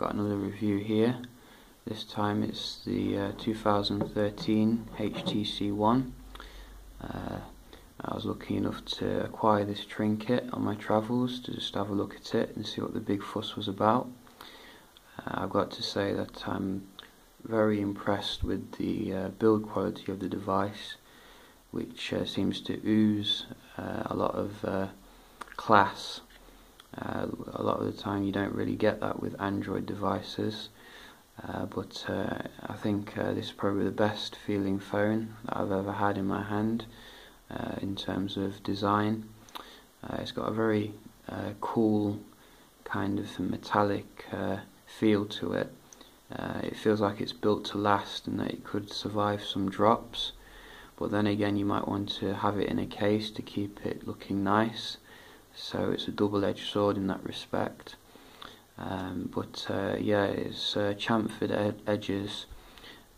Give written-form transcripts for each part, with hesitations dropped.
Got another review here. This time it's the 2013 HTC One. I was lucky enough to acquire this trinket on my travels to just have a look at it and see what the big fuss was about. I've got to say that I'm very impressed with the build quality of the device, which seems to ooze a lot of class. A lot of the time you don't really get that with Android devices, but I think this is probably the best feeling phone that I've ever had in my hand in terms of design. It's got a very cool kind of metallic feel to it. It feels like it's built to last and that it could survive some drops, but then again you might want to have it in a case to keep it looking nice. So it's a double-edged sword in that respect. Yeah, it's chamfered edges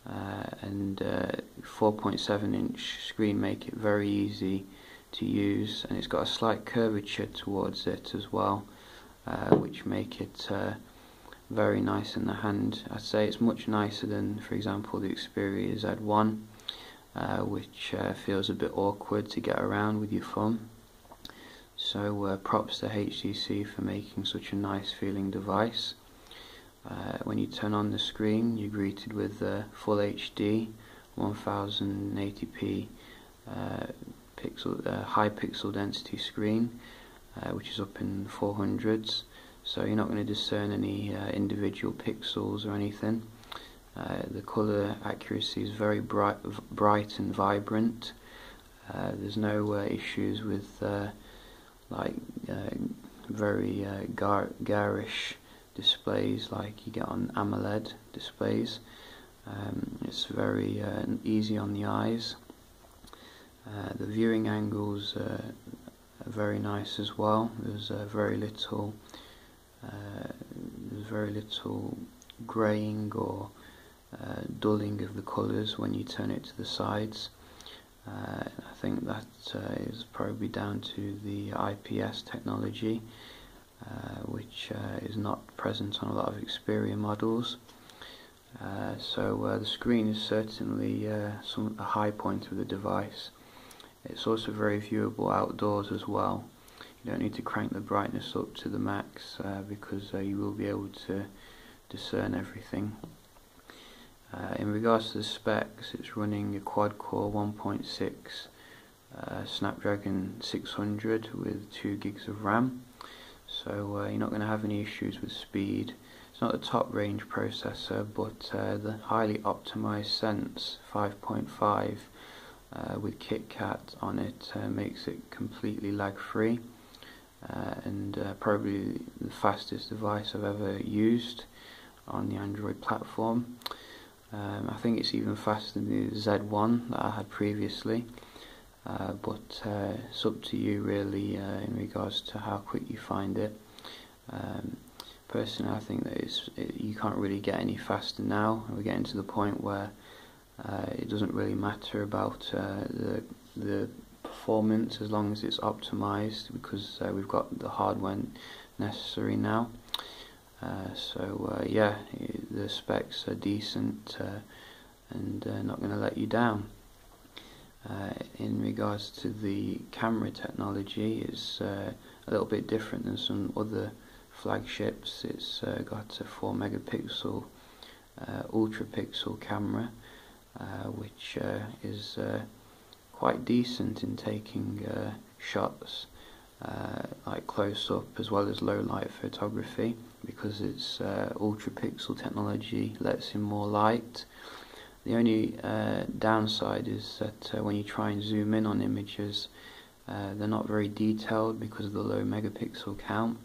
and 4.7-inch screen make it very easy to use, and it's got a slight curvature towards it as well, which make it very nice in the hand. I'd say it's much nicer than, for example, the Xperia Z1, which feels a bit awkward to get around with your thumb. So props to HTC for making such a nice feeling device. When you turn on the screen, you're greeted with a full HD 1080p high pixel density screen, which is up in 400s, so you're not going to discern any individual pixels or anything. The colour accuracy is very bright and vibrant. There's no issues with very garish displays like you get on AMOLED displays. It's very easy on the eyes. The viewing angles are very nice as well. There's very little greying or dulling of the colours when you turn it to the sides. I think that is probably down to the IPS technology, which is not present on a lot of Xperia models. So the screen is certainly a high point of the device. It's also very viewable outdoors as well. You don't need to crank the brightness up to the max because you will be able to discern everything. In regards to the specs, it's running a quad-core 1.6 Snapdragon 600 with 2 gigs of RAM, so you're not going to have any issues with speed. It's not a top-range processor, but the highly optimized Sense 5.5 with KitKat on it makes it completely lag-free, and probably the fastest device I've ever used on the Android platform. I think it's even faster than the Z1 that I had previously, but it's up to you really in regards to how quick you find it. Personally, I think that you can't really get any faster now. We're getting to the point where it doesn't really matter about the performance as long as it's optimized, because we've got the hardware necessary now. Yeah, the specs are decent and not going to let you down. In regards to the camera technology, it's a little bit different than some other flagships. It's got a 4 megapixel ultra pixel camera, which is quite decent in taking shots like close up as well as low light photography, because its ultra pixel technology lets in more light. The only downside is that when you try and zoom in on images, they're not very detailed because of the low megapixel count.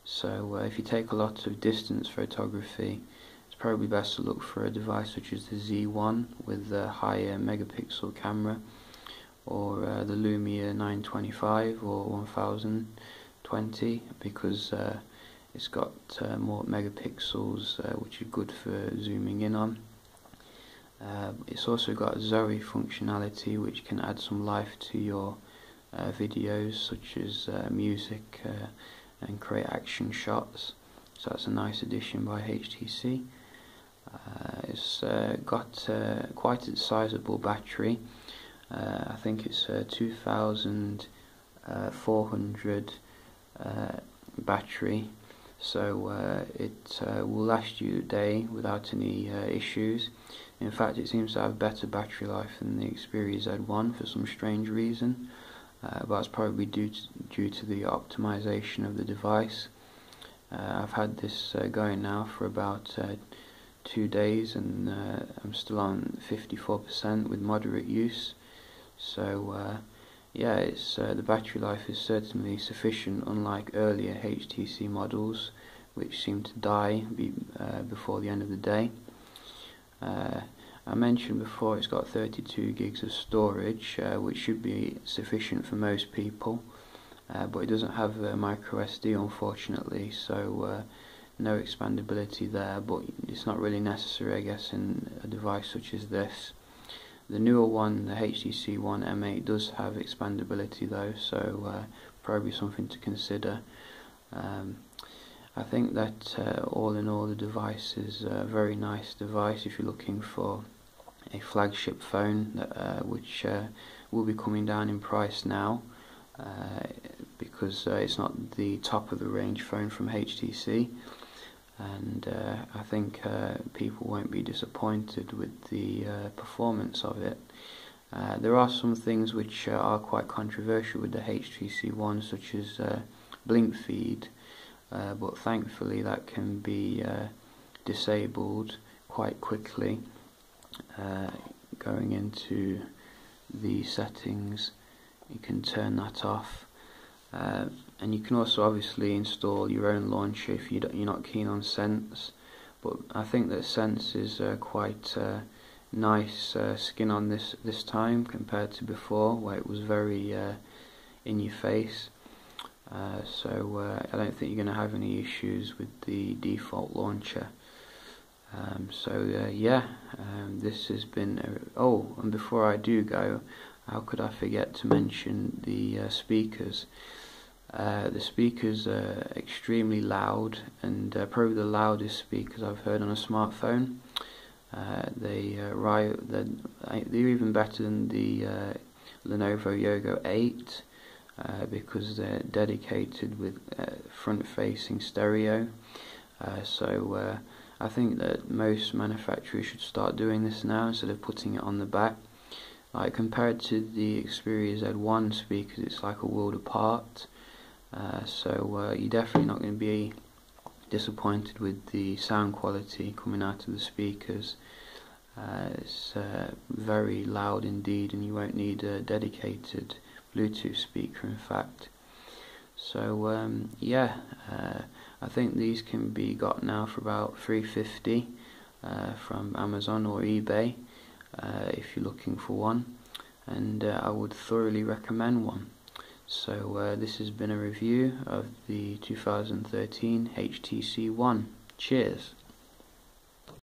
So if you take a lot of distance photography, it's probably best to look for a device such as the Z1 with a higher megapixel camera, or the Lumia 925 or 1020, because it's got more megapixels, which is good for zooming in on. It's also got Zoe functionality, which can add some life to your videos, such as music, and create action shots. so that's a nice addition by HTC. It's got quite a sizable battery. I think it's 2,400 battery, so it will last you a day without any issues. In fact, it seems to have better battery life than the Xperia Z1 for some strange reason, but that's probably due to the optimization of the device. I've had this going now for about 2 days, and I'm still on 54% with moderate use. So yeah, it's the battery life is certainly sufficient, unlike earlier HTC models which seem to die before the end of the day. I mentioned before it's got 32 gigs of storage, which should be sufficient for most people, but it doesn't have micro SD, unfortunately, so no expandability there, but it's not really necessary, I guess, in a device such as this. The newer one, the HTC One M8, does have expandability though, so probably something to consider. I think that all in all, the device is a very nice device if you're looking for a flagship phone, which will be coming down in price now, because it's not the top of the range phone from HTC, and I think people won't be disappointed with the performance of it. There are some things which are quite controversial with the HTC One, such as blink feed, but thankfully that can be disabled quite quickly. Going into the settings, you can turn that off, and you can also obviously install your own launcher if you're not keen on Sense, but I think that Sense is quite nice skin on this time compared to before, where it was very in your face. So I don't think you're going to have any issues with the default launcher. This has been oh, and before I do go, how could I forget to mention the speakers. The speakers are extremely loud, and probably the loudest speakers I've heard on a smartphone. They're even better than the Lenovo Yoga 8, because they're dedicated with front-facing stereo. I think that most manufacturers should start doing this now instead of putting it on the back. Like, compared to the Xperia Z1 speakers, it's like a world apart. You're definitely not going to be disappointed with the sound quality coming out of the speakers. It's very loud indeed, and you won't need a dedicated Bluetooth speaker, in fact. So I think these can be got now for about $350 from Amazon or eBay if you're looking for one, and I would thoroughly recommend one. So this has been a review of the 2013 HTC One. Cheers!